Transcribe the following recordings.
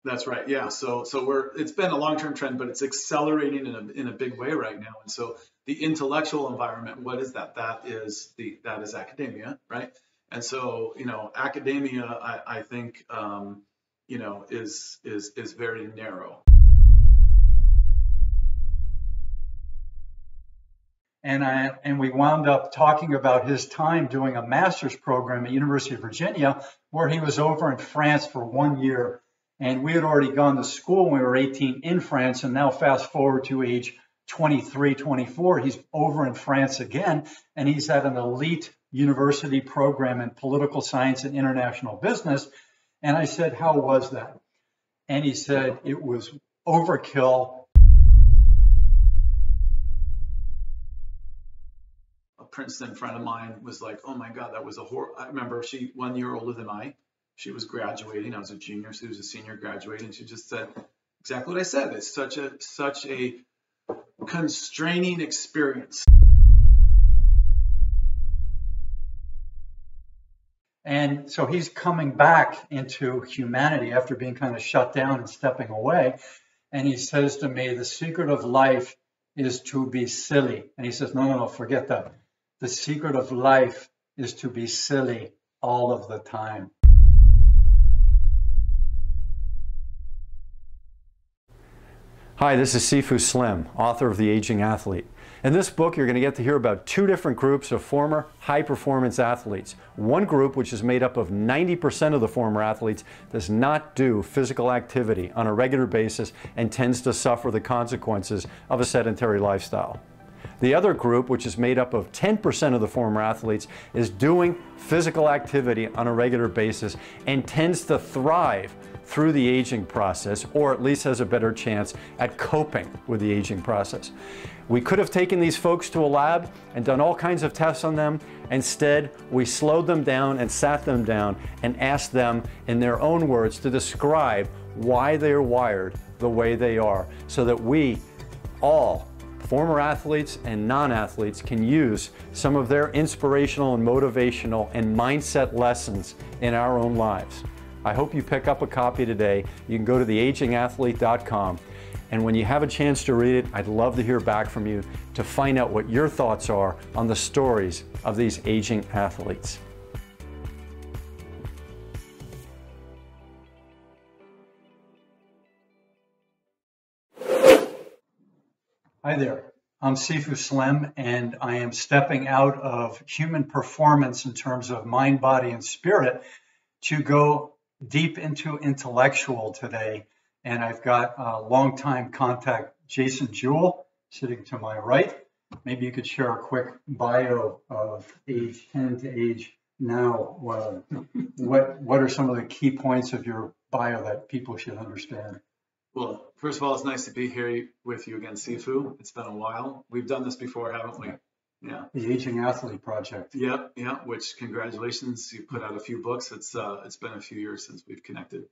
That's right. Yeah. So it's been a long-term trend, but it's accelerating in a big way right now. And so the intellectual environment, what is that? That is academia, right? And so, academia, I think, is very narrow. And we wound up talking about his time doing a master's program at University of Virginia, where he was over in France for 1 year. And we had already gone to school when we were 18 in France. And now fast forward to age 23, 24, he's over in France again. And he's at an elite university program in political science and international business. And I said, how was that? And he said, it was overkill. A Princeton friend of mine was like, "Oh my God, that was a horror." I remember she 1 year older than I. She was graduating. I was a junior. She was a senior graduating. She just said exactly what I said. It's such a constraining experience. And so he's coming back into humanity after being kind of shut down and stepping away. And he says to me, the secret of life is to be silly. And he says, no, forget that. The secret of life is to be silly all of the time. Hi, this is Sifu Slim, author of The Aging Athlete. In this book, you're going to get to hear about two different groups of former high-performance athletes. One group, which is made up of 90% of the former athletes, does not do physical activity on a regular basis and tends to suffer the consequences of a sedentary lifestyle. The other group, which is made up of 10% of the former athletes, is doing physical activity on a regular basis and tends to thrive through the aging process, or at least has a better chance at coping with the aging process. We could have taken these folks to a lab and done all kinds of tests on them. Instead, we slowed them down and sat them down and asked them, in their own words, to describe why they're wired the way they are, so that we all, former athletes and non-athletes, can use some of their inspirational and motivational and mindset lessons in our own lives. I hope you pick up a copy today. You can go to theagingathlete.com. And when you have a chance to read it, I'd love to hear back from you to find out what your thoughts are on the stories of these aging athletes. Hi there, I'm Sifu Slim, and I am stepping out of human performance in terms of mind, body, and spirit to go deep into intellectual today. And I've got a longtime contact, Jason Jewell, sitting to my right. Maybe you could share a quick bio of age 10 to age now. What are some of the key points of your bio that people should understand? Well, first of all, it's nice to be here with you again, Sifu. It's been a while. We've done this before, haven't we? Yeah. The Aging Athlete Project. Yep, yeah. Which, congratulations, you put out a few books. It's been a few years since we've connected.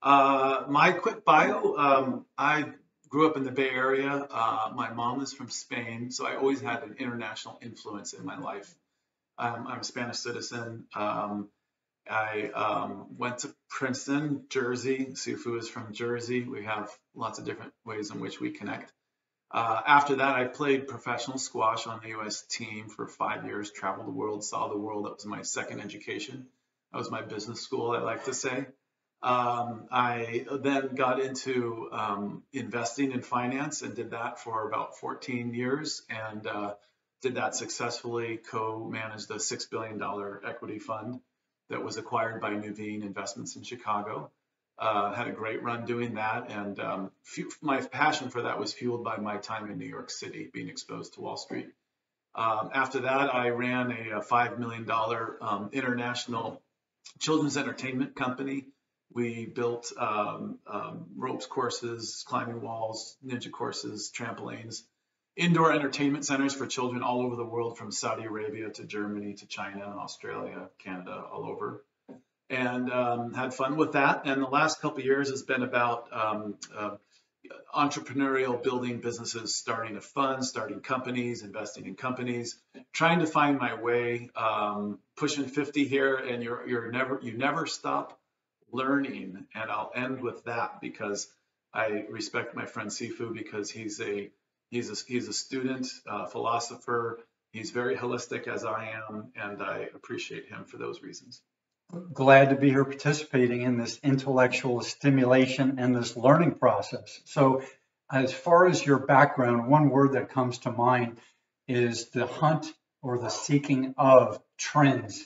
My quick bio, I grew up in the Bay Area. My mom is from Spain, so I always had an international influence in my life. I'm a Spanish citizen. I went to Princeton, Jersey. Sifu is from Jersey. We have lots of different ways in which we connect. After that, I played professional squash on the U.S. team for 5 years, traveled the world, saw the world. That was my second education. That was my business school, I like to say. I then got into investing in finance and did that for about 14 years and did that successfully, co-managed a $6 billion equity fund that was acquired by Nuveen Investments in Chicago. Had a great run doing that, and my passion for that was fueled by my time in New York City, being exposed to Wall Street. After that, I ran a $5 million international children's entertainment company. We built ropes courses, climbing walls, ninja courses, trampolines, indoor entertainment centers for children all over the world, from Saudi Arabia to Germany to China, Australia, Canada, all over. And had fun with that. And the last couple of years has been about entrepreneurial, building businesses, starting a fund, starting companies, investing in companies, trying to find my way, pushing 50 here, and you never stop learning. And I'll end with that because I respect my friend Sifu because he's a student, philosopher. He's very holistic as I am, and I appreciate him for those reasons. Glad to be here participating in this intellectual stimulation and this learning process. So as far as your background, one word that comes to mind is the hunt or the seeking of trends,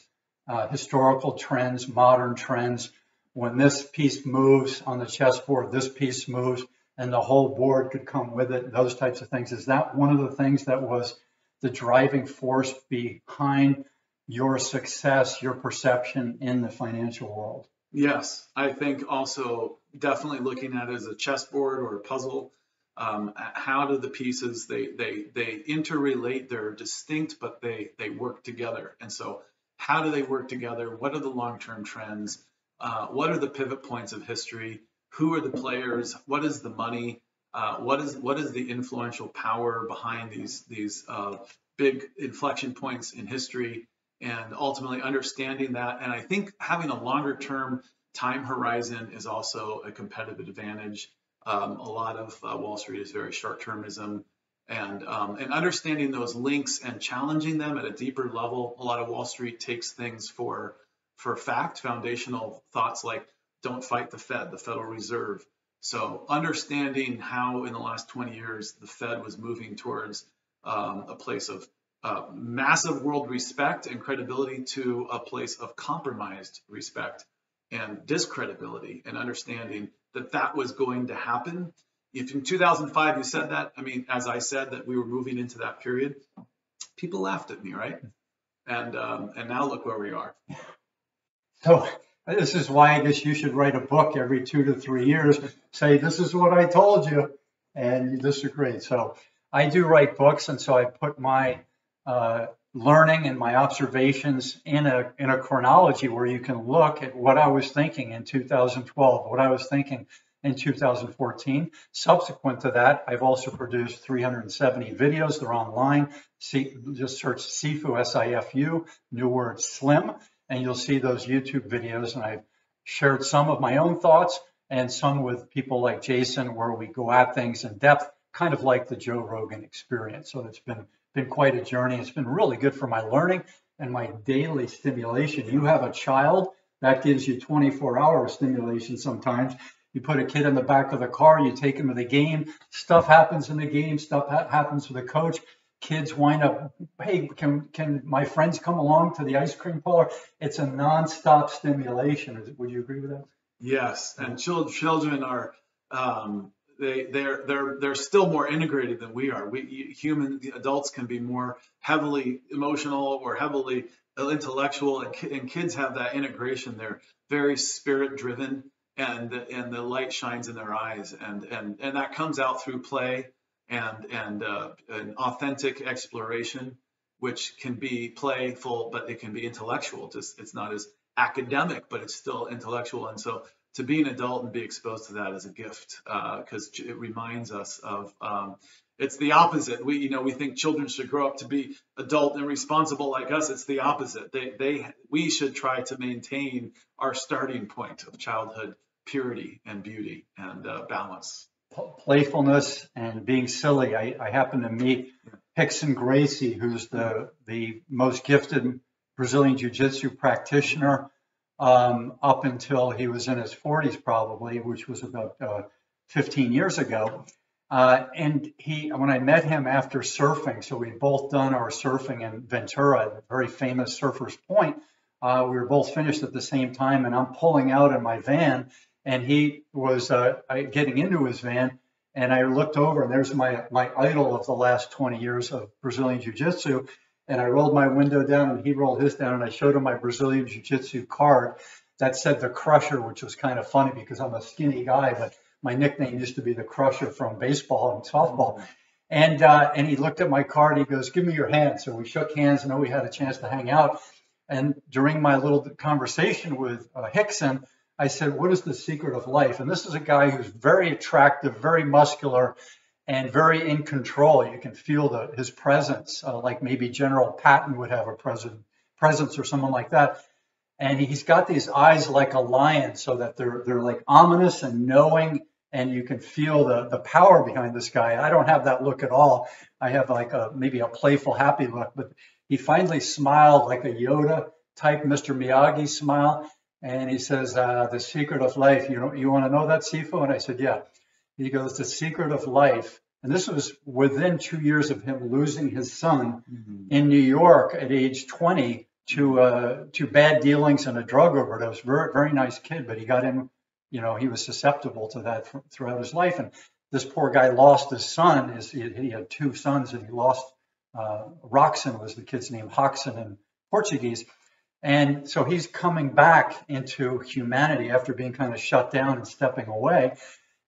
historical trends, modern trends. When this piece moves on the chessboard, this piece moves, and the whole board could come with it, those types of things. Is that one of the things that was the driving force behind your success, your perception in the financial world? Yes, I think also definitely looking at it as a chessboard or a puzzle. How do the pieces, they interrelate, they're distinct, but they work together. And so how do they work together? What are the long-term trends? What are the pivot points of history? Who are the players? What is the money? What is the influential power behind these big inflection points in history? And ultimately understanding that. And I think having a longer term time horizon is also a competitive advantage. A lot of Wall Street is very short-termism, and understanding those links and challenging them at a deeper level. A lot of Wall Street takes things for fact, foundational thoughts like don't fight the Fed, the Federal Reserve. So understanding how in the last 20 years the Fed was moving towards a place of massive world respect and credibility to a place of compromised respect and discredibility, and understanding that that was going to happen. If in 2005 you said that, I mean, as I said, that we were moving into that period, people laughed at me, right? And now look where we are. So this is why I guess you should write a book every 2 to 3 years, say, this is what I told you, and you disagree. So I do write books, and so I put my learning and my observations in a chronology where you can look at what I was thinking in 2012, what I was thinking in 2014. Subsequent to that, I've also produced 370 videos. They're online. Just search Sifu, S-I-F-U, new word Slim, and you'll see those YouTube videos. And I've shared some of my own thoughts and some with people like Jason, where we go at things in depth, kind of like the Joe Rogan experience. So it's been quite a journey. It's been really good for my learning and my daily stimulation. You have a child, that gives you 24-hour stimulation sometimes. You put a kid in the back of the car, you take him to the game, stuff happens in the game, stuff happens with the coach. Kids wind up, hey, can my friends come along to the ice cream parlor? It's a nonstop stimulation. Would you agree with that? Yes, and children are they're still more integrated than we are. Human adults can be more heavily emotional or heavily intellectual, and kids have that integration. They're very spirit driven, and the light shines in their eyes, and that comes out through play and an authentic exploration, which can be playful, but it can be intellectual. It's not as academic, but it's still intellectual. And so to be an adult and be exposed to that is a gift, because it reminds us of it's the opposite. We think children should grow up to be adult and responsible like us. It's the opposite. We should try to maintain our starting point of childhood purity and beauty and balance. Playfulness and being silly. I happened to meet Rickson Gracie, who's the most gifted Brazilian Jiu-Jitsu practitioner up until he was in his 40s probably, which was about 15 years ago. And when I met him after surfing, so we'd both done our surfing in Ventura, a very famous Surfers Point. We were both finished at the same time, and I'm pulling out in my van, and he was getting into his van, and I looked over, and there's my idol of the last 20 years of Brazilian Jiu-Jitsu. And I rolled my window down, and he rolled his down, and I showed him my Brazilian Jiu-Jitsu card that said the Crusher, which was kind of funny because I'm a skinny guy, but my nickname used to be the Crusher from baseball and softball. And he looked at my card. He goes, "Give me your hand." So we shook hands, and we had a chance to hang out. And during my little conversation with Rickson, I said, "What is the secret of life?" And this is a guy who's very attractive, very muscular, and very in control. You can feel his presence, like maybe General Patton would have a presence or someone like that. and he's got these eyes like a lion, so that they're like ominous and knowing, and you can feel the power behind this guy. I don't have that look at all. I have like maybe a playful, happy look, but he finally smiled like a Yoda type Mr. Miyagi smile. And he says, the secret of life, you want to know that, Sifu? And I said, yeah. He goes, the secret of life. And this was within 2 years of him losing his son in New York at age 20 to bad dealings and a drug overdose. Very, very nice kid, but he got in, he was susceptible to that throughout his life. And this poor guy lost his son. He had 2 sons, and he lost, Roxen was the kid's name, Hoxen in Portuguese. And so he's coming back into humanity after being kind of shut down and stepping away.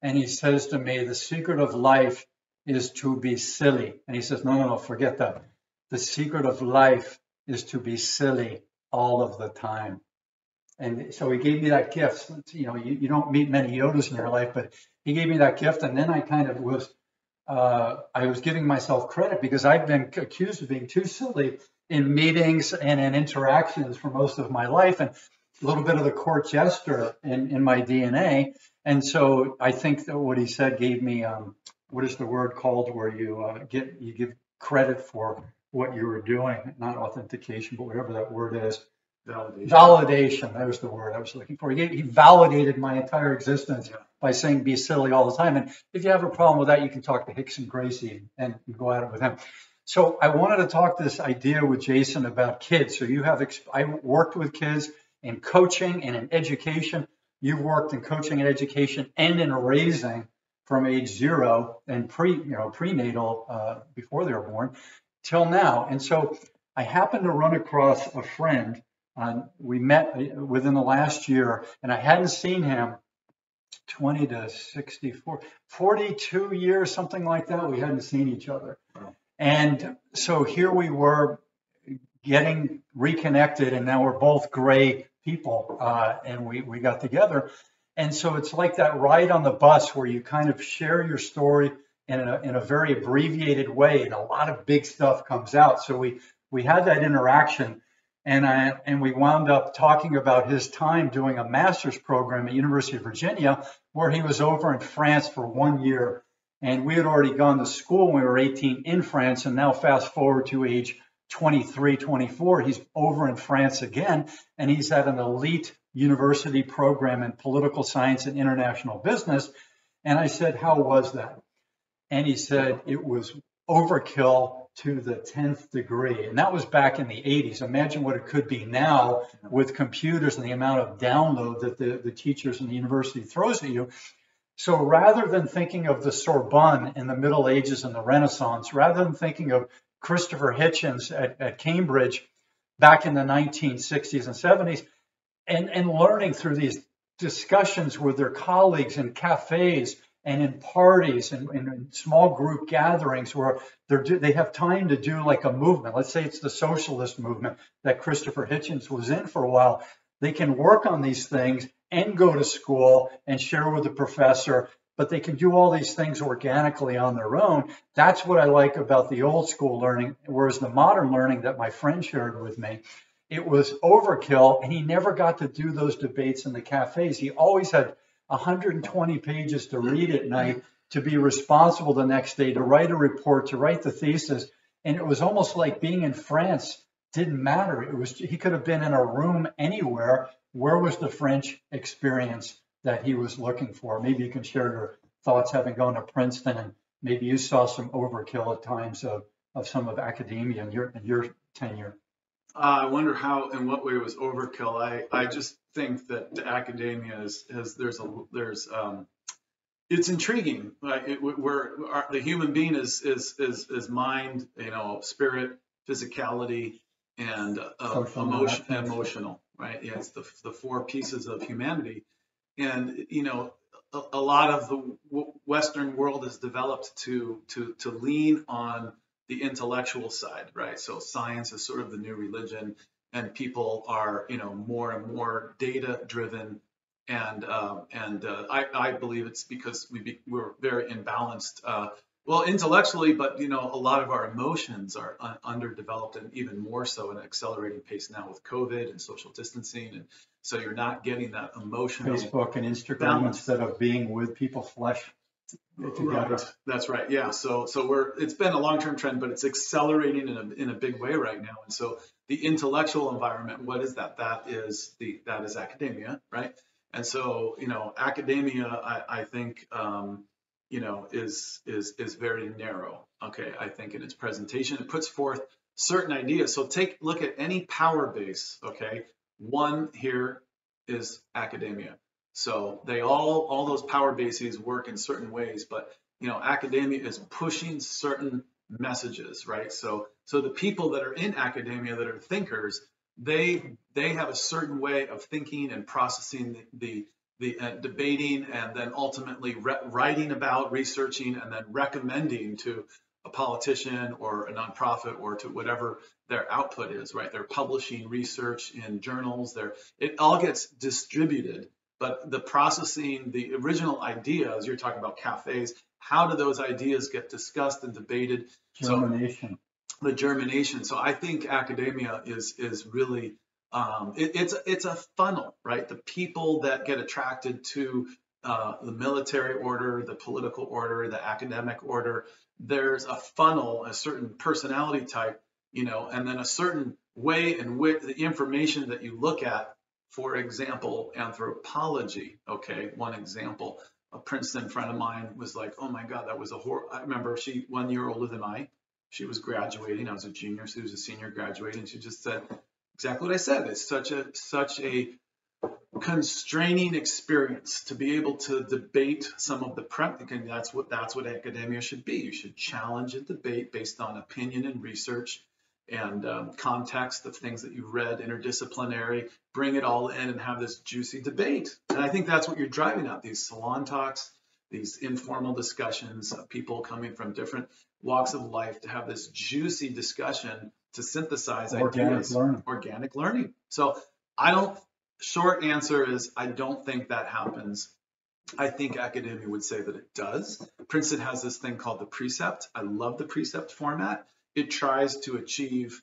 And he says to me, the secret of life is to be silly. And he says, no, forget that. The secret of life is to be silly all of the time. And so he gave me that gift. You don't meet many Yodas in your life, but he gave me that gift. And then I kind of was, I was giving myself credit because I've been accused of being too silly in meetings and in interactions for most of my life, and a little bit of the court jester in my DNA. And so I think that what he said gave me, what is the word called where you give credit for what you were doing, not authentication, but whatever that word is. Validation. That was the word I was looking for. He validated my entire existence by saying be silly all the time. And if you have a problem with that, you can talk to Hickson Gracie and go at it with him. So I wanted to talk this idea with Jason about kids. So I worked with kids in coaching and in education. You've worked in coaching and education and in raising from age 0 and prenatal before they were born till now. And so I happened to run across a friend. We met within the last year, and I hadn't seen him 20 to 64, 42 years, something like that. We hadn't seen each other. And so here we were getting reconnected, and now we're both gray people, and we got together. And so it's like that ride on the bus where you kind of share your story in a very abbreviated way, and a lot of big stuff comes out. So we had that interaction, and we wound up talking about his time doing a master's program at University of Virginia, where he was over in France for 1 year. And we had already gone to school when we were 18 in France, and now fast forward to age 23, 24, he's over in France again, and he's at an elite university program in political science and international business. And I said, how was that? And he said, it was overkill to the 10th degree. And that was back in the 80s. Imagine what it could be now with computers and the amount of download that the teachers and the university throws at you. So rather than thinking of the Sorbonne in the Middle Ages and the Renaissance, rather than thinking of Christopher Hitchens at Cambridge back in the 1960s and 70s, and learning through these discussions with their colleagues in cafes and in parties and in small group gatherings where they have time to do like a movement. Let's say it's the socialist movement that Christopher Hitchens was in for a while. They can work on these things and go to school and share with the professor, but they can do all these things organically on their own. That's what I like about the old school learning, whereas the modern learning that my friend shared with me, it was overkill, and he never got to do those debates in the cafes. He always had 120 pages to read at night, to be responsible the next day, to write a report, to write the thesis. And it was almost like being in France didn't matter. He could have been in a room anywhere. Where was the French experience that he was looking for? Maybe you can share your thoughts having gone to Princeton, and maybe you saw some overkill at times of some of academia in your tenure. I wonder how, in what way it was overkill. I just think that the academia it's intriguing. Like the human being is mind, spirit, physicality, and emotional, right? Yeah, it's the 4 pieces of humanity. And a lot of the Western world is developed to lean on the intellectual side, right? So science is sort of the new religion, and people are more and more data driven, and I believe it's because we're very imbalanced Well, intellectually, but a lot of our emotions are underdeveloped, and even more so at an accelerating pace now with COVID and social distancing, and so you're not getting that emotional Facebook and Instagram balance. instead of being with people flesh together. Right. That's right. Yeah. So it's been a long-term trend, but it's accelerating in a big way right now. And so the intellectual environment, what is that? That is academia, right? And so, academia, I think, is very narrow. Okay. I think in its presentation, it puts forth certain ideas. So look at any power base. Okay. One here is academia. So they all those power bases work in certain ways, but academia is pushing certain messages, right? So the people that are in academia that are thinkers, they have a certain way of thinking and processing the debating, and then ultimately writing about, researching, and then recommending to a politician or a nonprofit or to whatever their output is, right? They're publishing research in journals. It all gets distributed. But the processing, the original ideas, you're talking about cafes, how do those ideas get discussed and debated? Germination. So, the germination. So I think academia is really, it's a funnel, right? The people that get attracted to the military order, the political order, the academic order, there's a funnel, a certain personality type, and then a certain way in which the information that you look at. For example, anthropology. Okay, one example. A Princeton friend of mine was like, "Oh my God, that was a horror." I remember she 1 year older than I. She was graduating. I was a junior. She was a senior graduating. And she just said exactly what I said. It's such a constraining experience to be able to debate some of the and that's what academia should be. You should challenge and debate based on opinion and research and context of things that you've read, interdisciplinary, bring it all in and have this juicy debate. And I think that's what you're driving at, these salon talks, these informal discussions of people coming from different walks of life to have this juicy discussion to synthesize ideas. Organic learning. So short answer is I don't think that happens. I think academia would say that it does. Princeton has this thing called the precept. I love the precept format. It tries to achieve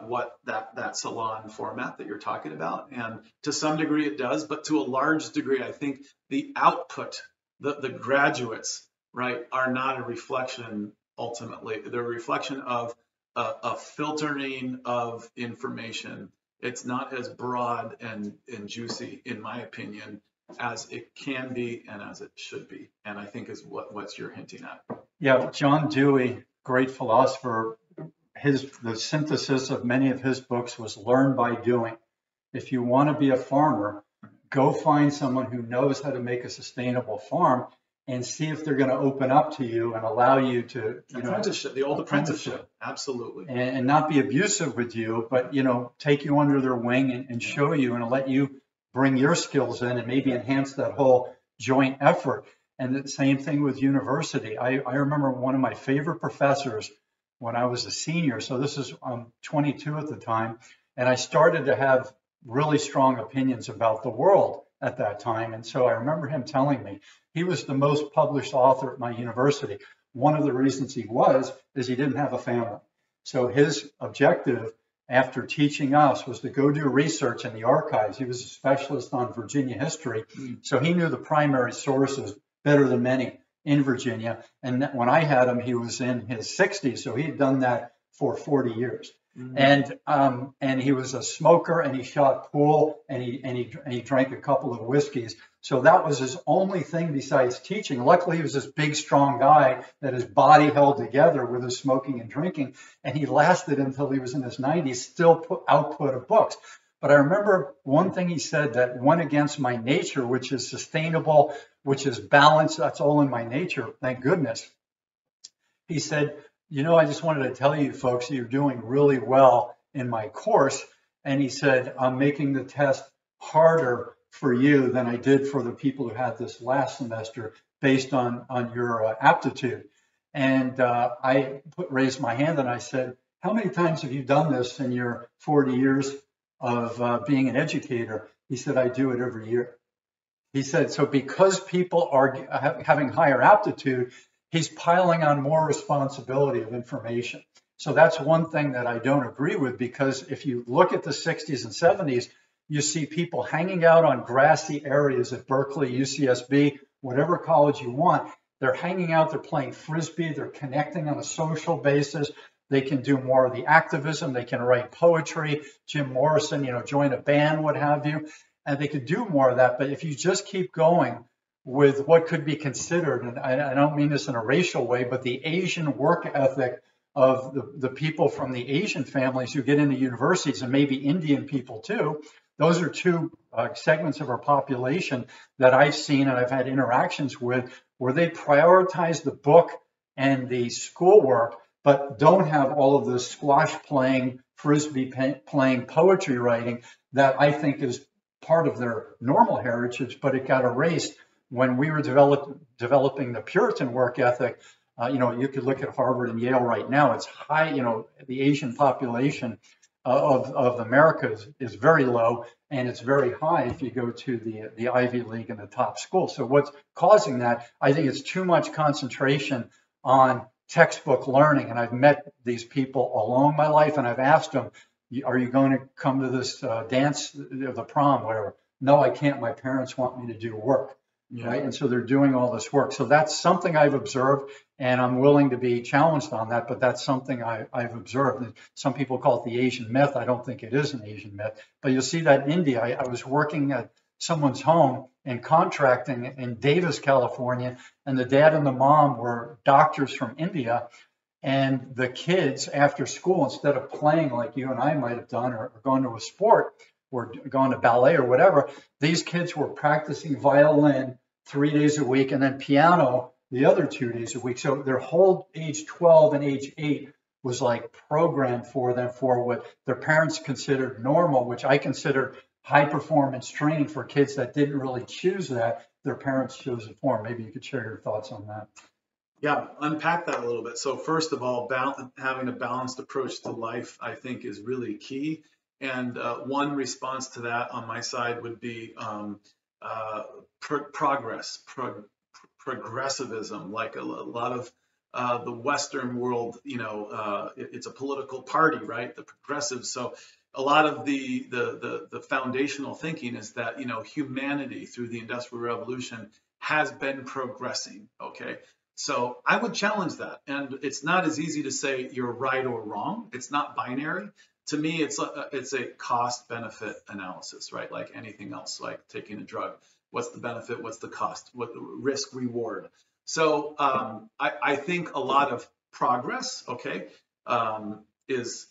what that salon format that you're talking about. And to some degree it does, but to a large degree, I think the output, the graduates, right, are not a reflection ultimately. They're a reflection of a filtering of information. It's not as broad and juicy, in my opinion, as it can be and as it should be. And I think is what you're hinting at. Yeah, John Dewey, great philosopher, the synthesis of many of his books was learn by doing. If you want to be a farmer, go find someone who knows how to make a sustainable farm and see if they're going to open up to you and allow you to, apprenticeship, the old apprenticeship, absolutely, and not be abusive with you, but take you under their wing and show you and let you bring your skills in and maybe enhance that whole joint effort. And the same thing with university. I remember one of my favorite professors when I was a senior. So this is 22 at the time, and I started to have really strong opinions about the world at that time. And so I remember him telling me he was the most published author at my university. One of the reasons he is he didn't have a family. So his objective after teaching us was to go do research in the archives. He was a specialist on Virginia history. So he knew the primary sources better than many in Virginia. And when I had him, he was in his 60s. So he had done that for 40 years. Mm-hmm. And he was a smoker, and he shot pool, and he drank a couple of whiskeys. So that was his only thing besides teaching. Luckily, he was this big, strong guy that his body held together with his smoking and drinking. And he lasted until he was in his 90s, still put output of books. But I remember one thing he said that went against my nature, which is sustainable, which is balanced. That's all in my nature, thank goodness. He said, I just wanted to tell you folks, you're doing really well in my course. And he said, I'm making the test harder for you than I did for the people who had this last semester based on your aptitude. And I raised my hand and I said, how many times have you done this in your 40 years of being an educator? He said, I do it every year. He said, so because people are having higher aptitude, he's piling on more responsibility of information. So that's one thing that I don't agree with, because if you look at the 60s and 70s, you see people hanging out on grassy areas at Berkeley, UCSB, whatever college you want. They're hanging out, they're playing frisbee, they're connecting on a social basis. They can do more of the activism, they can write poetry, Jim Morrison, join a band, what have you, and they could do more of that. But if you just keep going with what could be considered, and I don't mean this in a racial way, but the Asian work ethic of the people from the Asian families who get into universities, and maybe Indian people too, those are two segments of our population that I've seen and I've had interactions with, where they prioritize the book and the schoolwork, but don't have all of the squash playing, frisbee playing, poetry writing that I think is part of their normal heritage, but it got erased when we were developing the Puritan work ethic. You could look at Harvard and Yale right now. It's high, the Asian population of America is very low, and it's very high if you go to the Ivy League and the top schools. So what's causing that? I think it's too much concentration on textbook learning. And I've met these people along my life, and I've asked them, are you going to come to this dance, the prom, whatever? No, I can't. My parents want me to do work. Yeah. Right. And so they're doing all this work. So that's something I've observed, and I'm willing to be challenged on that. But that's something I've observed. Some people call it the Asian myth. I don't think it is an Asian myth. But you'll see that in India. I was working at someone's home and contracting in Davis, California, and the dad and the mom were doctors from India. And the kids, after school, instead of playing like you and I might have done, or going to a sport, or going to ballet or whatever, these kids were practicing violin 3 days a week and then piano the other 2 days a week. So their whole age 12 and age 8 was like programmed for them for what their parents considered normal, which I consider high performance training for kids that didn't really choose that. Their parents chose it for them. Maybe you could share your thoughts on that. Yeah, unpack that a little bit. So first of all, having a balanced approach to life, I think, is really key. And one response to that on my side would be progressivism. Like a lot of the Western world, it's a political party, right? The progressives. So a lot of the foundational thinking is that humanity through the Industrial Revolution has been progressing. Okay. So I would challenge that. And it's not as easy to say you're right or wrong. It's not binary. To me, it's a cost benefit analysis, right? Like anything else, like taking a drug. What's the benefit? What's the cost? What the risk reward? So I think a lot of progress, okay, there's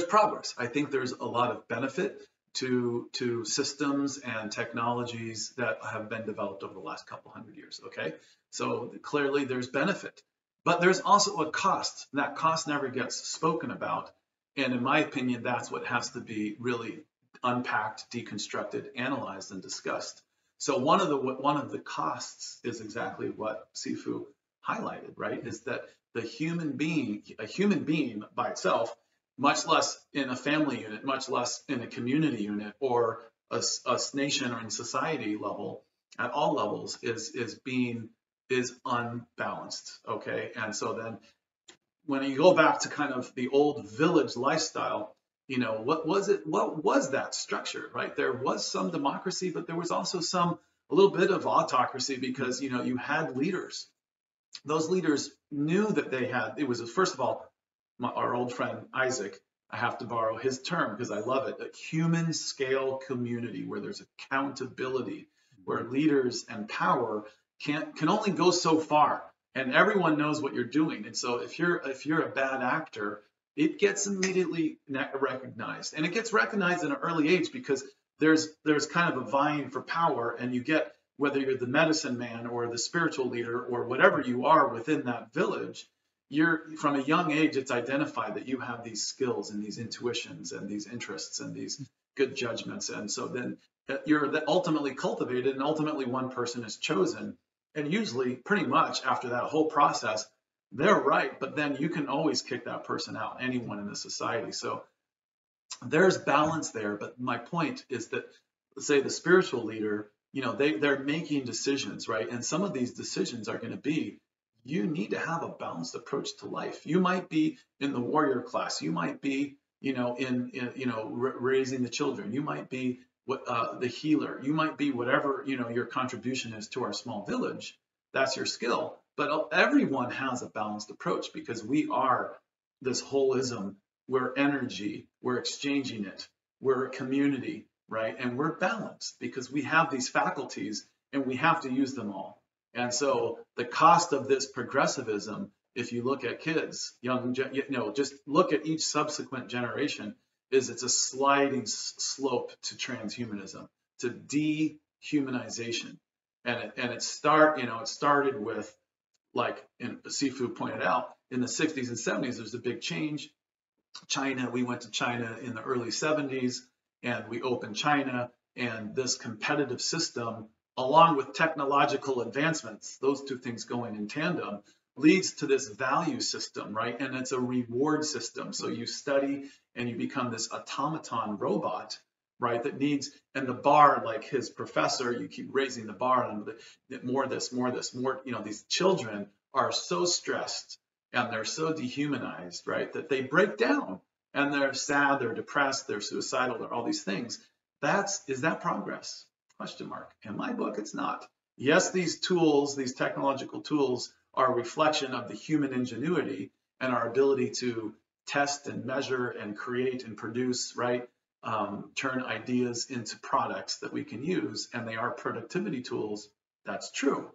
progress. I think there's a lot of benefit to systems and technologies that have been developed over the last couple hundred years, okay? So clearly there's benefit, but there's also a cost. That cost never gets spoken about. And in my opinion, that's what has to be really unpacked, deconstructed, analyzed, and discussed. So one of the costs is exactly what Sifu highlighted, right? Is that a human being by itself, much less in a family unit, much less in a community unit or a nation or in society level, at all levels, is unbalanced. Okay, and so then when you go back to kind of the old village lifestyle, what was it? What was that structure, right? There was some democracy, but there was also a little bit of autocracy because, you had leaders. Those leaders knew that it was, first of all, our old friend Isaac, I have to borrow his term because I love it, a human scale community where there's accountability, where leaders and power can only go so far. And everyone knows what you're doing. And so if you're a bad actor, it gets immediately recognized. And it gets recognized at an early age because there's kind of a vying for power, and you get, whether you're the medicine man or the spiritual leader or whatever you are within that village, from a young age, it's identified that you have these skills and these intuitions and these interests and these good judgments. And so then you're ultimately cultivated, and ultimately one person is chosen. And usually, pretty much after that whole process, they're right, but then you can always kick that person out, anyone in the society. So there's balance there. But my point is that, let's say the spiritual leader, they're making decisions, right? And some of these decisions are going to be you need to have a balanced approach to life. You might be in the warrior class. You might be, raising the children. You might be the healer. You might be whatever, your contribution is to our small village. That's your skill. But everyone has a balanced approach because we are this holism. We're energy. We're exchanging it. We're a community, right? And we're balanced because we have these faculties and we have to use them all. And so the cost of this progressivism, if you look at kids, just look at each subsequent generation, is it's a sliding slope to transhumanism, to dehumanization. And it started with, like Sifu pointed out, in the 60s and 70s, there's a big change. We went to China in the early 70s and we opened China, and this competitive system, along with technological advancements, those two things going in tandem, leads to this value system, right? And it's a reward system. So you study and you become this automaton robot, right? That needs, and the bar, like his professor, you keep raising the bar and more this, more. These children are so stressed and they're so dehumanized, right? That they break down and they're sad, they're depressed, they're suicidal, they're all these things. Is that progress? Question mark. In my book, it's not. Yes, these tools, these technological tools, are a reflection of the human ingenuity and our ability to test and measure and create and produce, right? Turn ideas into products that we can use, and they are productivity tools. That's true.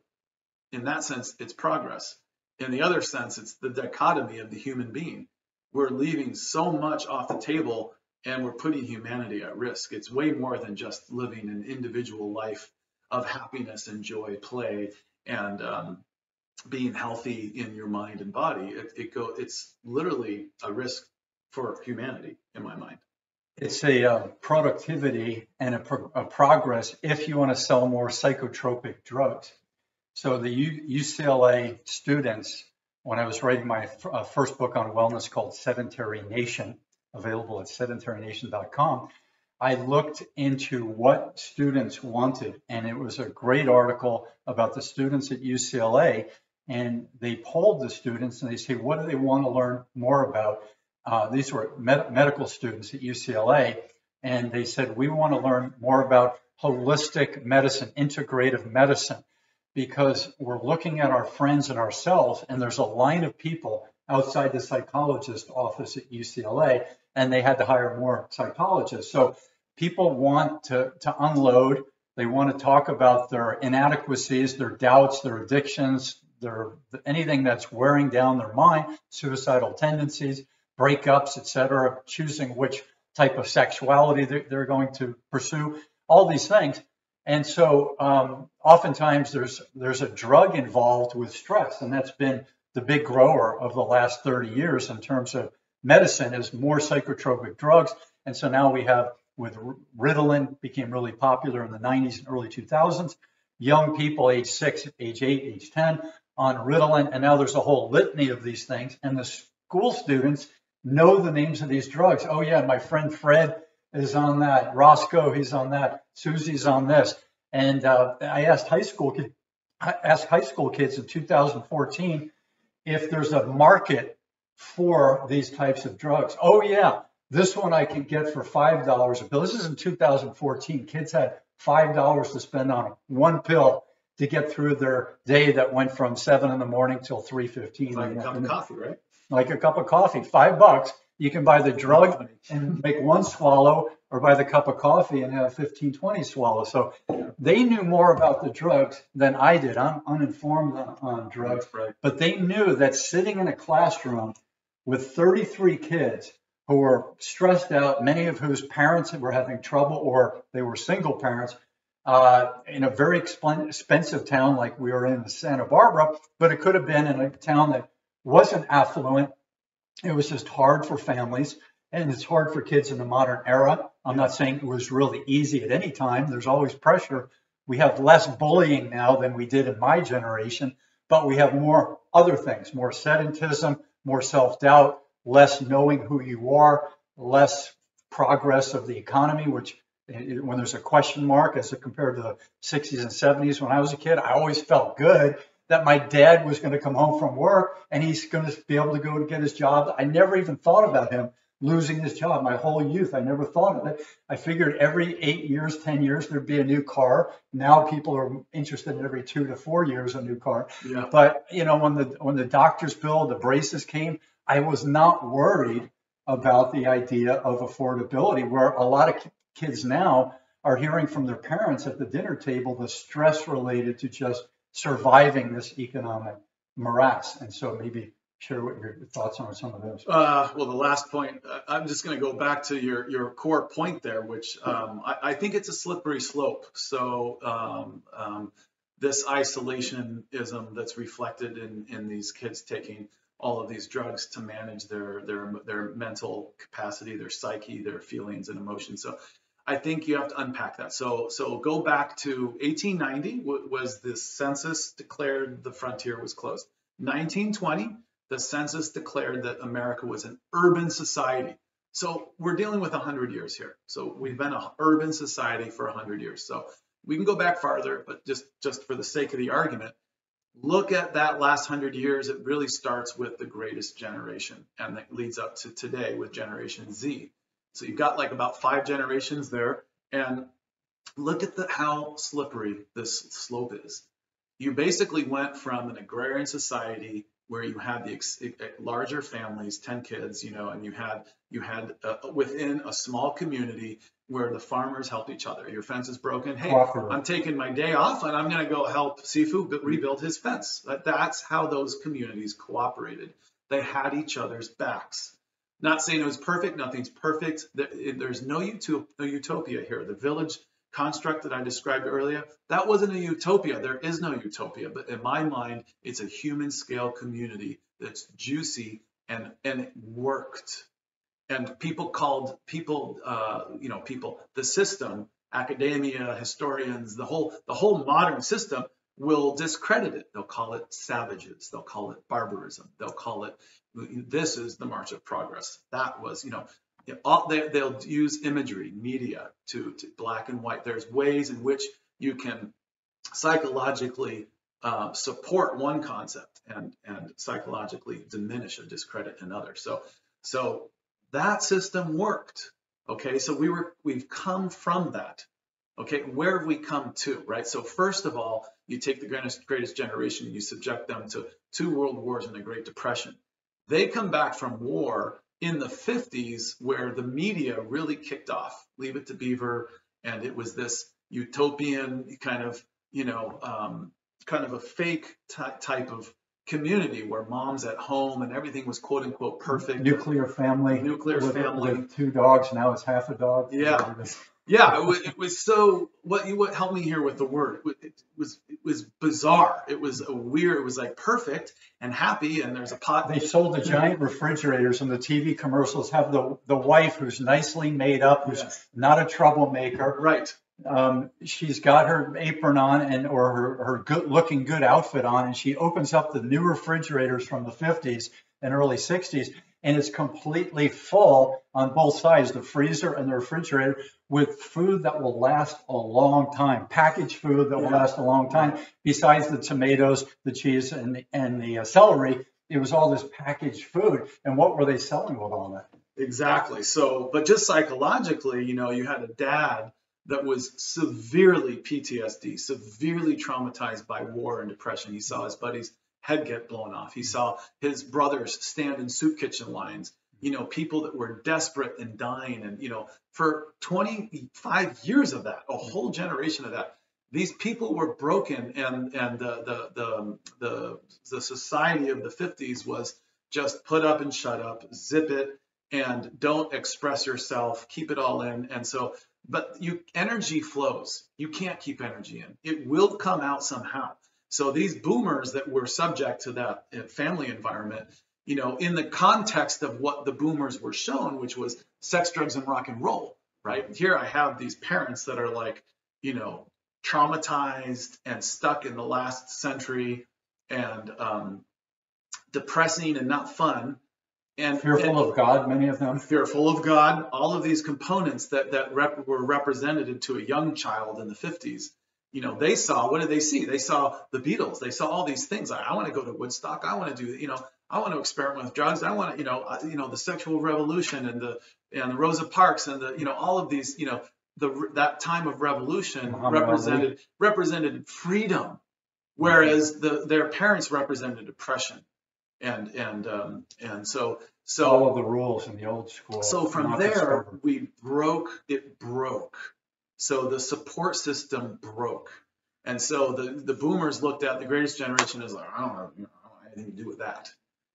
In that sense, it's progress. In the other sense, it's the dichotomy of the human being. We're leaving so much off the table and we're putting humanity at risk. It's way more than just living an individual life of happiness and joy, play, and being healthy in your mind and body. It's literally a risk for humanity, in my mind. It's a productivity and a progress if you want to sell more psychotropic drugs. So the UCLA students, when I was writing my first book on wellness called Sedentary Nation, available at sedentarynation.com, I looked into what students wanted, and it was a great article about the students at UCLA, and they polled the students and they say, what do they want to learn more about? These were medical students at UCLA, and they said, we want to learn more about holistic medicine, integrative medicine, because we're looking at our friends and ourselves, and there's a line of people outside the psychologist office at UCLA, and they had to hire more psychologists. So people want to unload. They want to talk about their inadequacies, their doubts, their addictions, anything that's wearing down their mind, suicidal tendencies, breakups, etc., choosing which type of sexuality they're going to pursue, all these things. And so oftentimes there's a drug involved with stress, and that's been the big grower of the last 30 years in terms of medicine, is more psychotropic drugs. And so now we have, with Ritalin, became really popular in the 90s and early 2000s, young people age 6, age 8, age 10 on Ritalin, and now there's a whole litany of these things, and the school students know the names of these drugs. Oh yeah, my friend Fred is on that, Roscoe, he's on that, Susie's on this. And I asked high school kids in 2014 if there's a market for these types of drugs. Oh yeah, this one I can get for $5 a pill. This is in 2014. Kids had $5 to spend on one pill to get through their day that went from 7 in the morning till 3:15. Like a cup of coffee, right? Like a cup of coffee, $5. You can buy the drug and make one swallow, or buy the cup of coffee and have 15, 20 swallows. So they knew more about the drugs than I did. I'm uninformed on drugs, right. But they knew that sitting in a classroom with 33 kids who were stressed out, many of whose parents were having trouble or they were single parents, in a very expensive town like we were in Santa Barbara, but it could have been in a town that wasn't affluent. It was just hard for families, and it's hard for kids in the modern era. I'm not saying it was really easy at any time. There's always pressure. We have less bullying now than we did in my generation, but we have more other things, more sedentism, more self-doubt, less knowing who you are, less progress of the economy, which when there's a question mark as compared to the 60s and 70s when I was a kid, I always felt good that my dad was going to come home from work and he's going to be able to go to get his job. I never even thought about him losing his job. My whole youth, I never thought of it. I figured every 8 years, 10 years, there'd be a new car. Now people are interested in every 2 to 4 years, a new car. Yeah. But, you know, when the doctor's bill, the braces came, I was not worried about the idea of affordability, where a lot of kids now are hearing from their parents at the dinner table the stress related to just surviving this economic morass. And so maybe share what your thoughts are on some of those. Well, the last point, I'm just going to go back to your core point there, which I think it's a slippery slope. So this isolationism that's reflected in these kids taking all of these drugs to manage their mental capacity, their psyche, their feelings and emotions. So I think you have to unpack that. So go back to 1890 was the census declared the frontier was closed. 1920, the census declared that America was an urban society. So we're dealing with 100 years here. So we've been an urban society for 100 years. So we can go back farther, but just for the sake of the argument, look at that last 100 years. It really starts with the greatest generation, and that leads up to today with Generation Z. So you've got like about 5 generations there, and look at how slippery this slope is. You basically went from an agrarian society where you had the larger families, 10 kids, you know, and you had within a small community where the farmers helped each other. Your fence is broken. Hey, I'm taking my day off and I'm going to go help Sifu rebuild his fence. That's how those communities cooperated. They had each other's backs. Not saying it was perfect. Nothing's perfect. There's no utopia here. The village construct that I described earlier, that wasn't a utopia. There is no utopia. But in my mind, it's a human scale community that's juicy and it worked. And people, the system, academia, historians, the whole modern system will discredit it. They'll call it savages. They'll call it barbarism. They'll call it, this is the march of progress. That was, they'll use imagery, media to black and white. There's ways in which you can psychologically support one concept and psychologically diminish or discredit another. So that system worked. Okay, so we've come from that. Okay, where have we come to, right? So first of all, you take the greatest generation and you subject them to 2 world wars and the Great Depression. They come back from war in the 50s where the media really kicked off. Leave It to Beaver, and it was this utopian kind of, kind of a fake type of community where mom's at home and everything was quote unquote perfect. Nuclear family with 2 dogs. Now it's half a dog. Yeah. Yeah, it was so. What helped me here with the word? It was bizarre. It was weird. It was like perfect and happy. And there's a pot. They sold the giant refrigerators, and the TV commercials have the wife who's nicely made up, who's not a troublemaker. Right. She's got her apron on or her looking good outfit on, and she opens up the new refrigerators from the 50s and early 60s, and it's completely full on both sides, the freezer and the refrigerator, with food that will last a long time, packaged food that will last a long time. Besides the tomatoes, the cheese, and the celery, it was all this packaged food. And what were they selling with all that? Exactly. So, but just psychologically, you had a dad that was severely PTSD, severely traumatized by war and depression. He saw his buddy's head get blown off. He saw his brothers stand in soup kitchen lines, people that were desperate and dying. And, for 25 years of that, a whole generation of that, these people were broken. And the society of the 50s was just put up and shut up, zip it, and don't express yourself, keep it all in. And so, but energy flows. You can't keep energy in. It will come out somehow. So these boomers that were subject to that family environment, in the context of what the boomers were shown, which was sex, drugs, and rock and roll, right? Here I have these parents that are like, traumatized and stuck in the last century and depressing and not fun. And fearful of God, many of them. Fearful of God, all of these components that were represented to a young child in the 50s. You know, they saw, what did they see? They saw the Beatles. They saw all these things. I want to go to Woodstock. I want to do, you know, I want to experiment with drugs. I want to, you know, the sexual revolution and the Rosa Parks and the, you know, all of these, you know, that time of revolution represented freedom, whereas their parents represented oppression. And so all of the rules in the old school. So from there, it broke. So the support system broke. And so the boomers looked at the greatest generation as like, I don't have anything to do with that,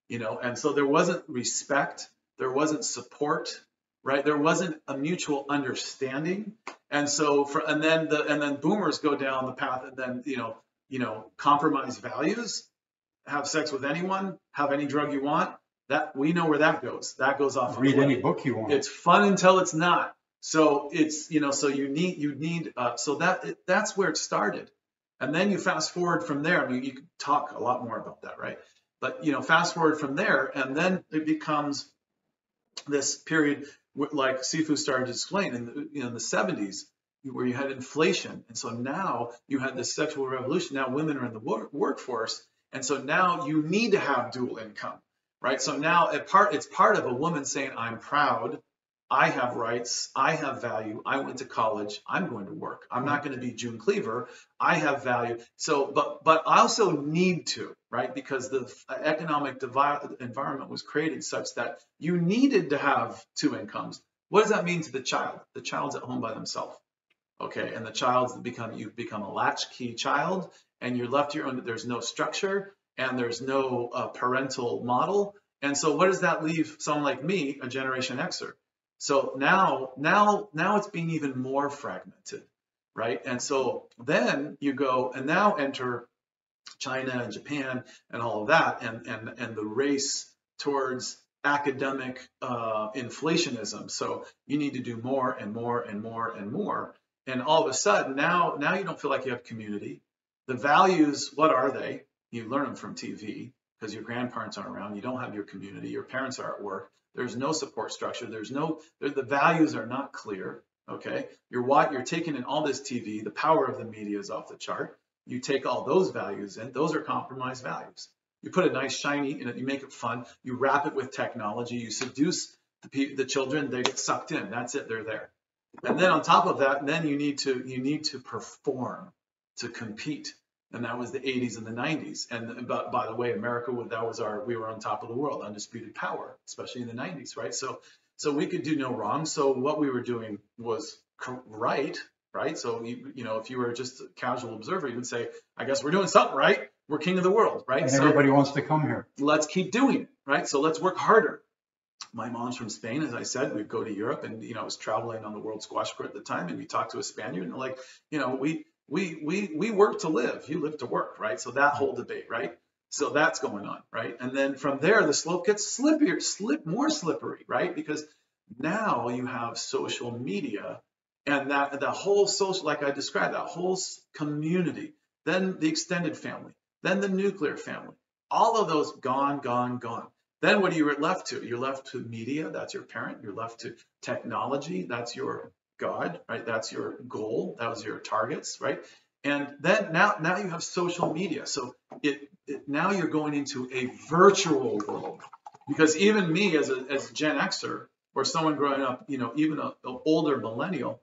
you know. And so there wasn't respect, there wasn't support, right? There wasn't a mutual understanding. And so and then boomers go down the path and then, you know, compromise values, have sex with anyone, have any drug you want. That we know where that goes. That goes off. Read any book you want. It's fun until it's not. So it's, you know, so you need so that's where it started. And then you fast forward from there. I mean, you could talk a lot more about that, right? But, you know, fast forward from there, and then it becomes this period like Sifu started to explain in the 70s, where you had inflation. And so now you had this sexual revolution. Now women are in the workforce. And so now you need to have dual income, right? So now it's part of a woman saying, I'm proud, I have rights, I have value, I went to college, I'm going to work. I'm not going to be June Cleaver, I have value. So, but I also need to, right? Because the economic environment was created such that you needed to have two incomes. What does that mean to the child? The child's at home by themselves. Okay, and the you become a latchkey child, and you're left to your own. There's no structure, and there's no parental model. And so, what does that leave someone like me, a Generation Xer? So now it's being even more fragmented, right? And so then you go and now enter China and Japan and all of that, and the race towards academic inflationism. So you need to do more and more and more and more. And all of a sudden, now you don't feel like you have community. The values, what are they? You learn them from TV because your grandparents aren't around. You don't have your community. Your parents are at work. There's no support structure. The values are not clear. Okay, you're taking in all this TV. The power of the media is off the chart. You take all those values in. Those are compromised values. You put a nice shiny in it. You make it fun. You wrap it with technology. You seduce the children. They get sucked in. That's it. They're there. And then on top of that, then you need to perform, to compete. And that was the 80s and the 90s. And by the way, America, we were on top of the world, undisputed power, especially in the 90s, right? So we could do no wrong. So what we were doing was right? So you know, if you were just a casual observer, you would say, I guess we're doing something right. We're king of the world, right? And everybody wants to come here. Let's keep doing it, right? So let's work harder. My mom's from Spain, as I said. We'd go to Europe, and you know, I was traveling on the World Squash Court at the time, and we talked to a Spaniard, and like, you know, we work to live, you live to work, right? So that whole debate, right? So that's going on, right? And then from there, the slope gets more slippery, right? Because now you have social media, and that the whole social, like I described, that whole community, then the extended family, then the nuclear family, all of those gone. Then what are you left to? You're left to media, that's your parent. You're left to technology, that's your God, right? That's your goal, that was your targets, right? And then now you have social media. So now you're going into a virtual world, because even me as a Gen Xer or someone growing up, you know, even an older millennial,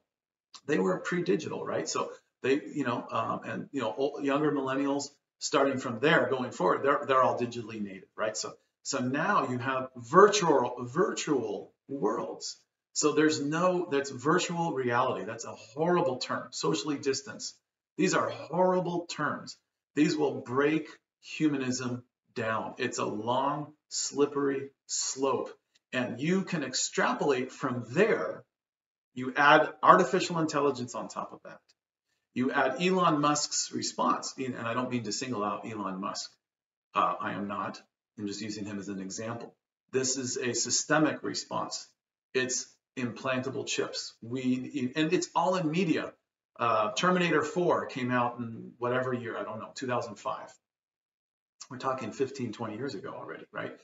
they were pre-digital, right? So they, you know, and you know, younger millennials starting from there going forward, they're all digitally native, right? So now you have virtual worlds. So that's virtual reality. That's a horrible term. Socially distanced. These are horrible terms. These will break humanism down. It's a long, slippery slope. And you can extrapolate from there. You add artificial intelligence on top of that. You add Elon Musk's response. And I don't mean to single out Elon Musk. I am not. I'm just using him as an example. This is a systemic response. It's implantable chips. And it's all in media. Terminator 4 came out in whatever year, I don't know, 2005. We're talking 15, 20 years ago already, right?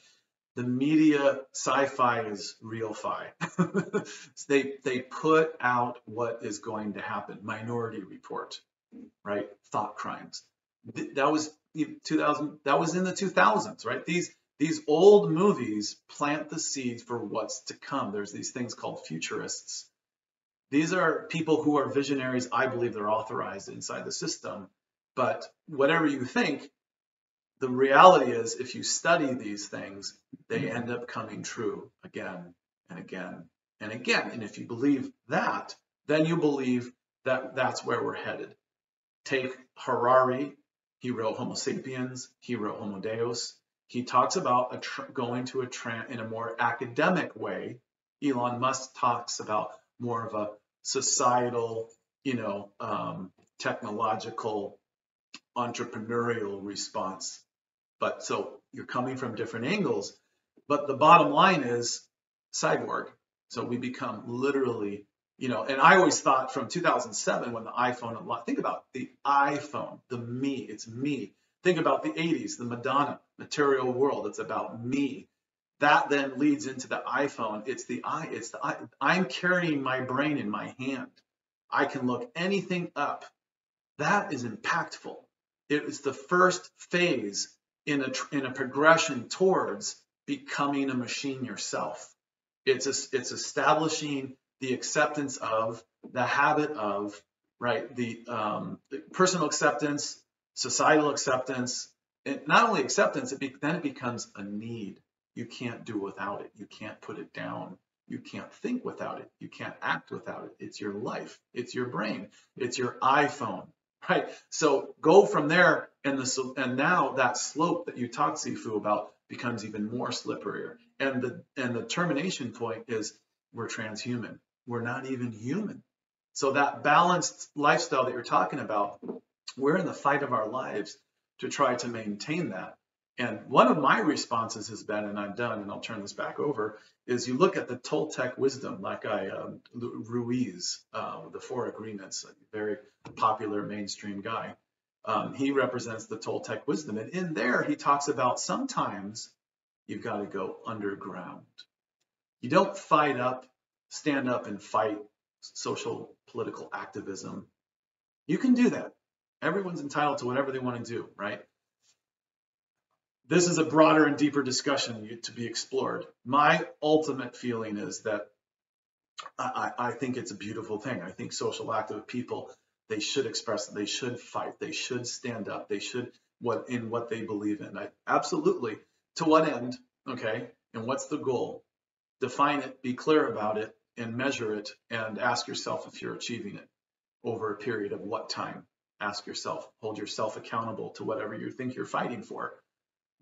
The media sci-fi is real-fi. They put out what is going to happen. Minority Report. right? Thought crimes. That was 2000. That was in the 2000s, right? These old movies plant the seeds for what's to come. There's these things called futurists. These are people who are visionaries. I believe they're authorized inside the system. But whatever you think, the reality is if you study these things, they end up coming true again and again and again. And if you believe that, then you believe that that's where we're headed. Take Harari. He wrote Homo sapiens. He wrote Homo Deus. He talks about going to in a more academic way. Elon Musk talks about more of a societal, technological, entrepreneurial response. But so you're coming from different angles. But the bottom line is cyborg. So we become literally, and I always thought from 2007 when the iPhone, think about the iPhone, the me, it's me. Think about the 80s, the Madonna, material world, it's about me. That then leads into the iPhone. It's the I. I'm carrying my brain in my hand. I can look anything up. That is impactful. It is the first phase in a progression towards becoming a machine yourself. It's establishing the acceptance of, the habit of, right? The personal acceptance, societal acceptance, and not only acceptance, then it becomes a need. You can't do without it. You can't put it down. You can't think without it. You can't act without it. It's your life. It's your brain. It's your iPhone, right? So go from there, and now that slope that you talked, Sifu, about becomes even more slipperier. And the termination point is we're transhuman. We're not even human. So that balanced lifestyle that you're talking about, we're in the fight of our lives to try to maintain that. And one of my responses has been, and I'm done, and I'll turn this back over, is you look at the Toltec wisdom, like Ruiz, the Four Agreements, a very popular mainstream guy. He represents the Toltec wisdom. And in there, he talks about sometimes you've got to go underground. You don't stand up and fight social political activism. You can do that. Everyone's entitled to whatever they want to do, right? This is a broader and deeper discussion to be explored. My ultimate feeling is that I think it's a beautiful thing. I think social active people, they should express, they should fight, they should stand up, they should what they believe in. Absolutely. To what end? Okay. And what's the goal? Define it, be clear about it, and measure it, and ask yourself if you're achieving it over a period of what time. Ask yourself, hold yourself accountable to whatever you think you're fighting for.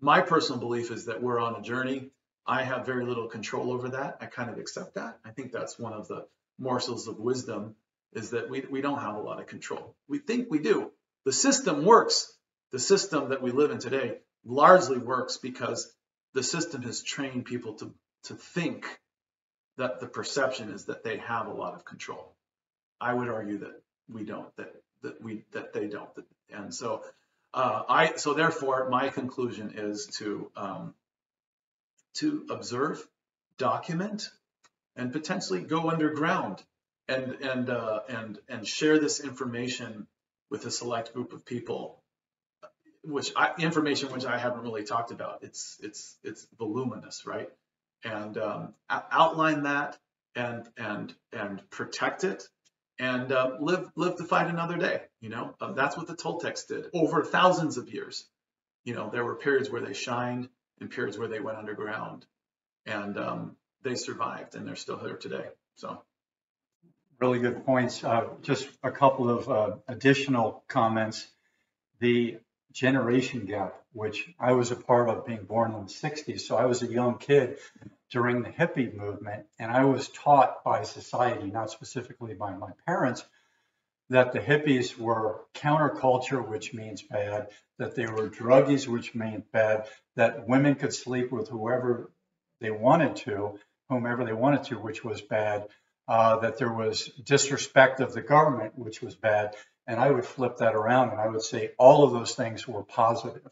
My personal belief is that we're on a journey. I have very little control over that. I kind of accept that. I think that's one of the morsels of wisdom, is that we don't have a lot of control. We think we do. The system works. The system that we live in today largely works because the system has trained people to think that the perception is that they have a lot of control. I would argue that we don't, that they don't. And so so therefore my conclusion is to observe, document, and potentially go underground and share this information with a select group of people, information which I haven't really talked about. It's voluminous, right? And outline that and protect it and live to fight another day. That's what the Toltecs did over thousands of years. There were periods where they shined and periods where they went underground, and they survived, and they're still here today. So, really good points. Just a couple of additional comments. The generation gap, which I was a part of, being born in the 60s. So I was a young kid during the hippie movement, and I was taught by society, not specifically by my parents, that the hippies were counterculture, which means bad, that they were druggies, which meant bad, that women could sleep with whomever they wanted to, which was bad, that there was disrespect of the government, which was bad. And I would flip that around and I would say all of those things were positive.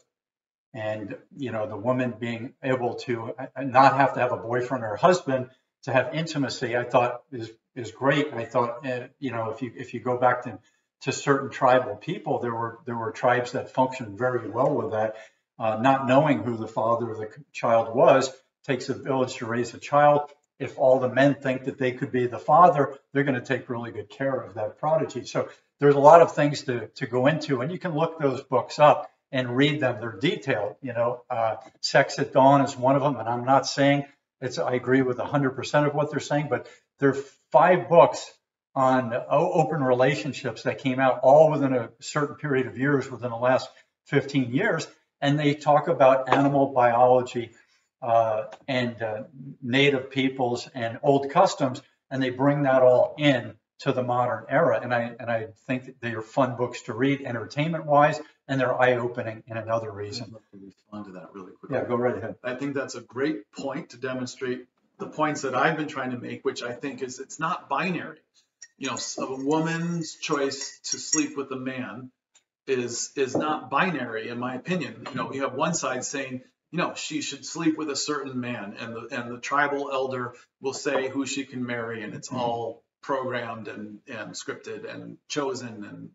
And, the woman being able to not have to have a boyfriend or a husband to have intimacy, I thought is great. I thought, if you go back to to certain tribal people. There were tribes that functioned very well with that. Not knowing who the father of the child was, takes a village to raise a child. If all the men think that they could be the father, they're going to take really good care of that prodigy. So there's a lot of things to go into, and you can look those books up and read them. They're detailed. Sex at Dawn is one of them, and I'm not saying I agree with 100% of what they're saying, but there are 5 books on open relationships that came out all within a certain period of years, within the last 15 years, and they talk about animal biology and native peoples and old customs, and they bring that all in to the modern era. And I think that they are fun books to read, entertainment-wise, and they're eye-opening in another reason. I'd love to respond to that really quickly. Yeah, go right ahead. I think that's a great point to demonstrate the points that I've been trying to make, which I think is it's not binary. A woman's choice to sleep with a man is not binary, in my opinion. We have one side saying, she should sleep with a certain man, and the tribal elder will say who she can marry, and it's all programmed and scripted and chosen, and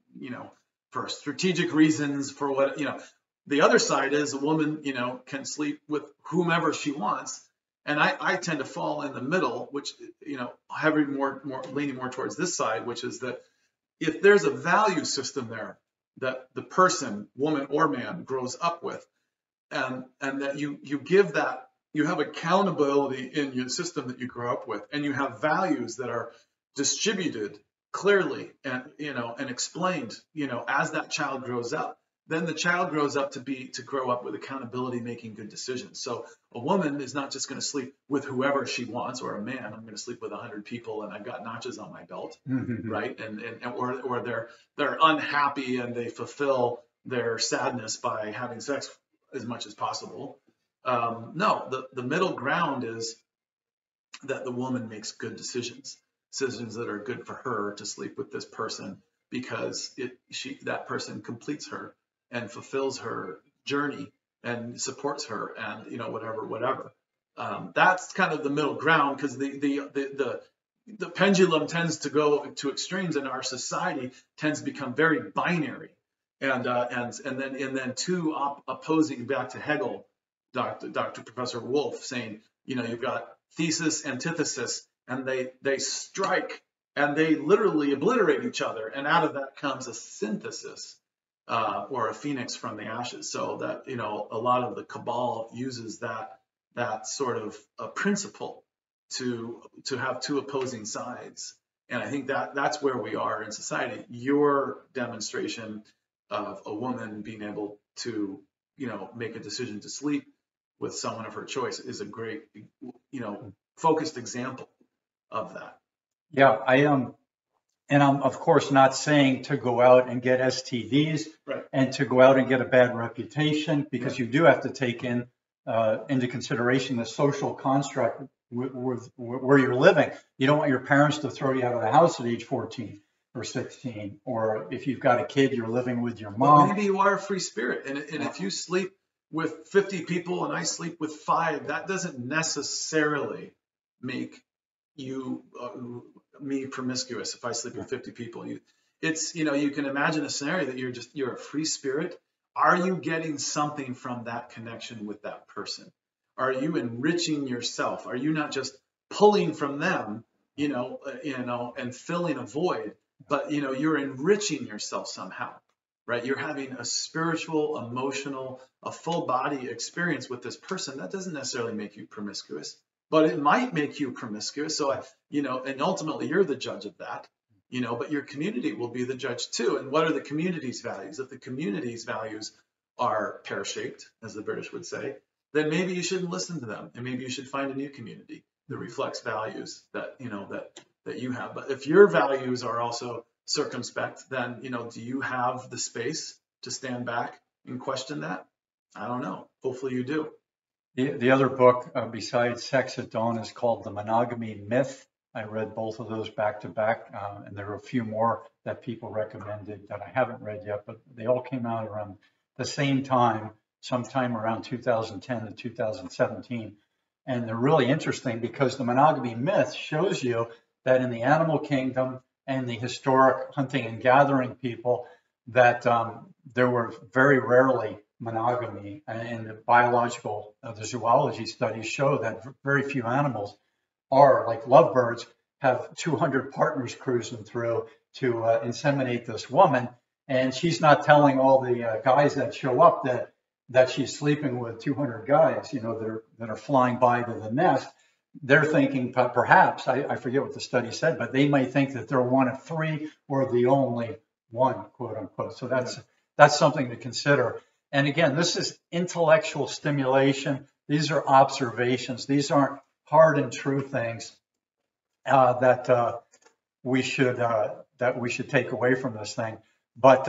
for strategic reasons, for what the other side is a woman can sleep with whomever she wants, and I tend to fall in the middle, which having more leaning more towards this side, which is that if there's a value system there that the person, woman or man, grows up with, and that you give that, you have accountability in your system that you grow up with, and you have values that are distributed clearly and and explained as that child grows up, then the child grows up to grow up with accountability, making good decisions. So a woman is not just going to sleep with whoever she wants, or a man, I'm going to sleep with 100 people and I've got notches on my belt, right? Or they're unhappy and they fulfill their sadness by having sex as much as possible. No, the middle ground is that the woman makes good decisions that are good for her to sleep with this person, because that person completes her and fulfills her journey and supports her, and whatever. That's kind of the middle ground, because the pendulum tends to go to extremes in our society, tends to become very binary, and then two opposing, back to Hegel, Dr. Professor Wolf, saying you've got thesis, antithesis, and they strike and they literally obliterate each other, and out of that comes a synthesis, or a phoenix from the ashes. So that a lot of the cabal uses that sort of a principle to have two opposing sides, and I think that's where we are in society. Your demonstration of a woman being able to make a decision to sleep with someone of her choice is a great focused example of that. Yeah, I am. And I'm, of course, not saying to go out and get STDs, right, and to go out and get a bad reputation, because you do have to take into consideration the social construct where you're living. You don't want your parents to throw you out of the house at age 14 or 16, or if you've got a kid, you're living with your mom. Well, maybe you are a free spirit, and if you sleep with 50 people and I sleep with 5, that doesn't necessarily make you me promiscuous. If I sleep with 50 people, you can imagine a scenario that you're a free spirit. Are you getting something from that connection with that person? Are you enriching yourself? Are you not just pulling from them, and filling a void, but you're enriching yourself somehow, right? You're having a spiritual, emotional, a full body experience with this person. That doesn't necessarily make you promiscuous, but it might make you promiscuous. So, and ultimately you're the judge of that, but your community will be the judge too. And what are the community's values? If the community's values are pear-shaped, as the British would say, then maybe you shouldn't listen to them. And maybe you should find a new community that reflects values that you have. But if your values are also circumspect, then, do you have the space to stand back and question that? I don't know. Hopefully you do. The other book besides Sex at Dawn is called The Monogamy Myth. I read both of those back to back, and there are a few more that people recommended that I haven't read yet, but they all came out around the same time, sometime around 2010 to 2017. And they're really interesting because the monogamy myth shows you that in the animal kingdom, and the historic hunting and gathering people, that there were very rarely monogamy. And the biological, the zoology studies show that very few animals are, like lovebirds, have 200 partners cruising through to inseminate this woman. And she's not telling all the guys that show up that she's sleeping with 200 guys, that are flying by to the nest. They're thinking perhaps, I forget what the study said, but they might think that they're one of three or the only one, quote unquote. So that's something to consider. And again, this is intellectual stimulation. These are observations. These aren't hard and true things that we should take away from this thing. But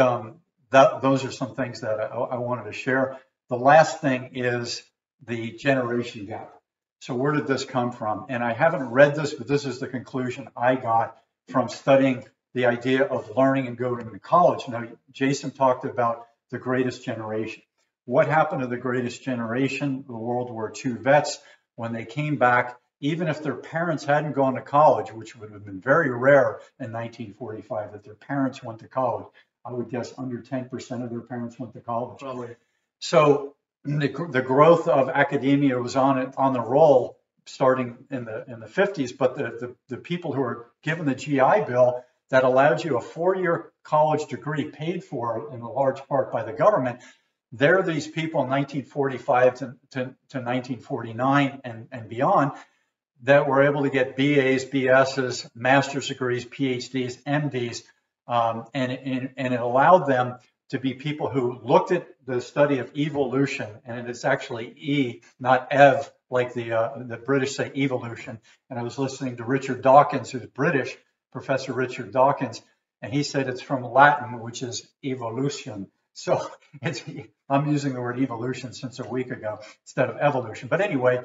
those are some things that I wanted to share. The last thing is the generation gap. So where did this come from? And I haven't read this, but this is the conclusion I got from studying the idea of learning and going to college. Now, Jason talked about the greatest generation. What happened to the greatest generation, the World War II vets, when they came back, even if their parents hadn't gone to college, which would have been very rare in 1945 that their parents went to college. I would guess under 10% of their parents went to college. Probably. So the growth of academia was on the roll starting in the 50s, but the people who were given the GI Bill that allowed you a 4-year college degree paid for in a large part by the government, they're these people in 1945 to 1949 and beyond that were able to get BAs, BSs, master's degrees, PhDs, MDs, and it allowed them to be people who looked at the study of evolution, and it's actually E, not Ev, like the British say evolution. And I was listening to Richard Dawkins, who's British, Professor Richard Dawkins, and he said it's from Latin, which is evolution. So I'm using the word evolution since a week ago instead of evolution. But anyway,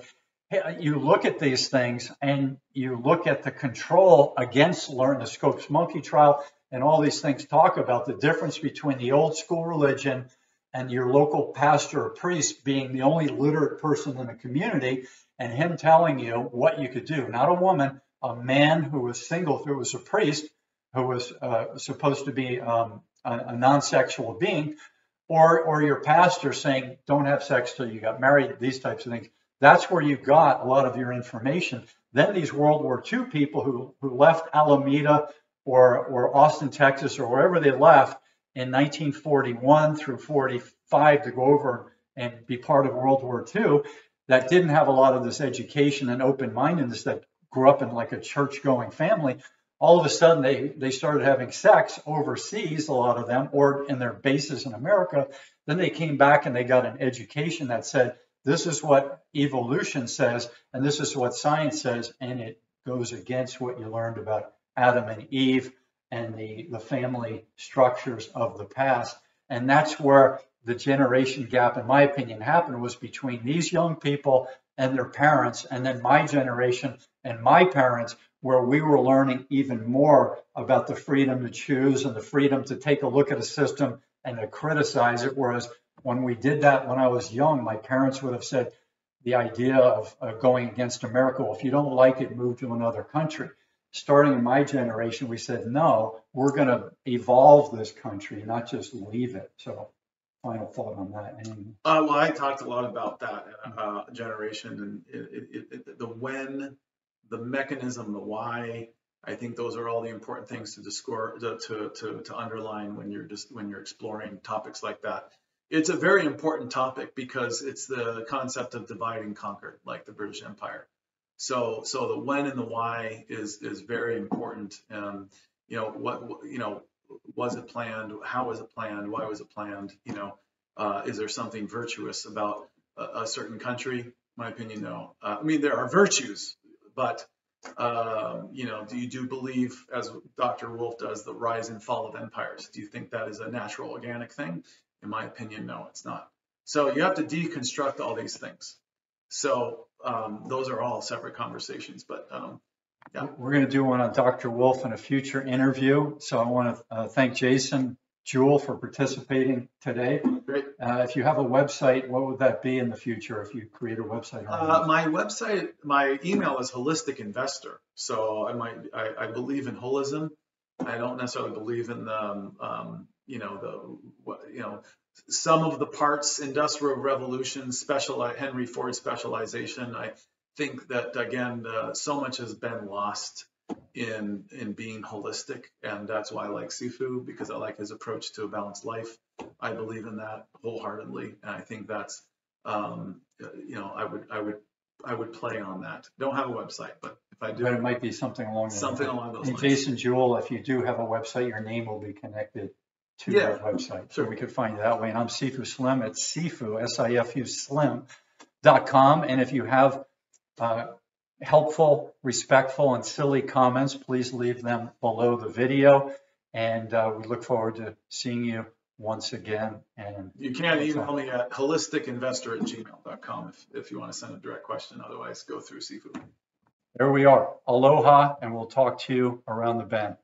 you look at these things and you look at the control against learning, the Scopes monkey trial, and all these things talk about the difference between the old school religion and your local pastor or priest being the only literate person in the community, and him telling you what you could do. Not a woman, a man who was single, who was a priest, who was supposed to be a non-sexual being, or your pastor saying, don't have sex till you got married, these types of things. That's where you got a lot of your information. Then these World War II people who left Alameda or Austin, Texas, or wherever they left in 1941 through 45 to go over and be part of World War II, that didn't have a lot of this education and open-mindedness, that grew up in like a church-going family. All of a sudden, they started having sex overseas, a lot of them, or in their bases in America. Then they came back and they got an education that said, this is what evolution says, and this is what science says, and it goes against what you learned about Adam and Eve and the family structures of the past. And that's where the generation gap, in my opinion, happened, was between these young people and their parents, and then my generation and my parents, where we were learning even more about the freedom to choose and the freedom to take a look at a system and to criticize it. Whereas when we did that when I was young, my parents would have said the idea of going against America, well, if you don't like it, move to another country. Starting in my generation, we said, no, we're going to evolve this country, not just leave it. So final thought on that. Well, I talked a lot about that generation and the when, the mechanism, the why. I think those are all the important things to underline when you're exploring topics like that. It's a very important topic because it's the concept of divide and conquer, like the British Empire. So the when and the why is very important. Was it planned? How was it planned? Why was it planned? Is there something virtuous about a certain country? In my opinion, no. I mean, there are virtues, but do you believe, as Dr. Wolf does, the rise and fall of empires? Do you think that is a natural, organic thing? In my opinion, no, it's not. So you have to deconstruct all these things. So those are all separate conversations, but yeah. We're going to do one on Dr. Wolf in a future interview. So I want to thank Jason Jewell for participating today. Great. If you have a website, what would that be in the future if you create a website? My email is Holistic Investor. So I believe in holism. I don't necessarily believe in the, some of the parts, Industrial Revolution, Henry Ford specialization. I think that, again, so much has been lost in being holistic, and that's why I like Sifu, because I like his approach to a balanced life. I believe in that wholeheartedly, and I think that's, I would play on that. Don't have a website, but if I do, but it might be something along those lines. And Jason Jewell, if you do have a website, your name will be connected to that website. So we could find you that way. And I'm Sifu Slim at Sifu, S-I-F-U Slim.com. And if you have helpful, respectful, and silly comments, please leave them below the video. And we look forward to seeing you once again. And you can email me at holisticinvestor@gmail.com if you want to send a direct question. Otherwise, go through Sifu. There we are. Aloha, and we'll talk to you around the bend.